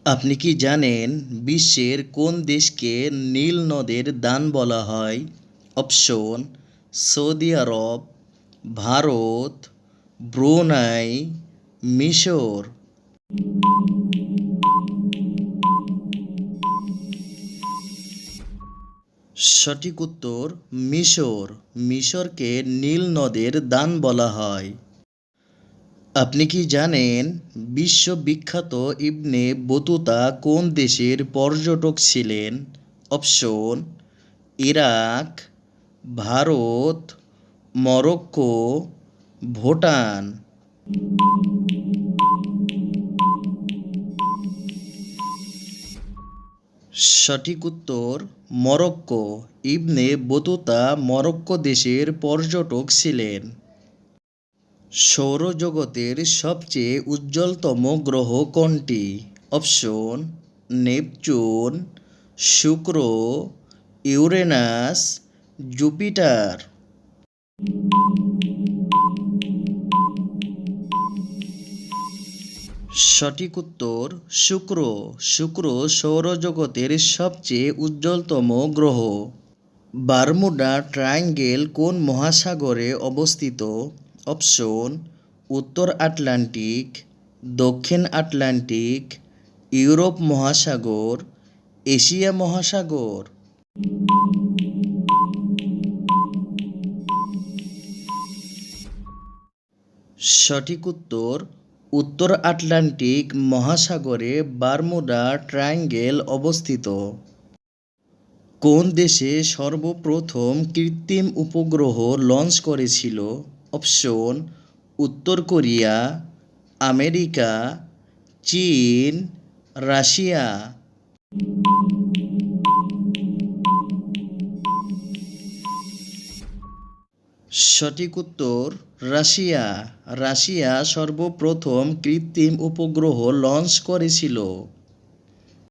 আপনি কি জানেন বিশ্বের কোন দেশকে নীল নদের দান বলা হয়? অপশন: সৌদি আরব, ভারত, ব্রুনাই, মিশর। সঠিক উত্তর মিশর। মিশরকে নীল নদের দান বলা হয়। আপনি কি জানেন বিশ্ববিখ্যাত ইবনে বতুতা কোন দেশের পর্যটক ছিলেন? Option: Iraq, Bharat, Morocco, Bhutan. সঠিক উত্তর মরক্কো। ইবনে বতুতা মরক্কো দেশের পর্যটক ছিলেন। সৌরজগতের সবচেয়ে উজ্জ্বলতম গ্রহ কোনটি? অপশন: নেপচুন, শুক্র, ইউরেনাস, জুপিটার। সঠিক উত্তর শুক্র। শুক্র সৌরজগতের সবচেয়ে উজ্জ্বলতম গ্রহ। বারমুডা ট্রায়াঙ্গেল কোন মহাসাগরে অবস্থিত? অপশন: উত্তর আটলান্টিক, দক্ষিণ আটলান্টিক, ইউরোপ মহাসাগর, এশিয়া মহাসাগর। সঠিক উত্তর উত্তর আটলান্টিক মহাসাগরে বারমুডা ট্রায়াঙ্গেল অবস্থিত। কোন দেশে সর্বপ্রথম কৃত্রিম উপগ্রহ লঞ্চ করেছিল? অপশন: উত্তর কোরিয়া, আমেরিকা, চীন, রাশিয়া। সঠিক উত্তর রাশিয়া। রাশিয়া সর্বপ্রথম কৃত্রিম উপগ্রহ লঞ্চ করেছিল।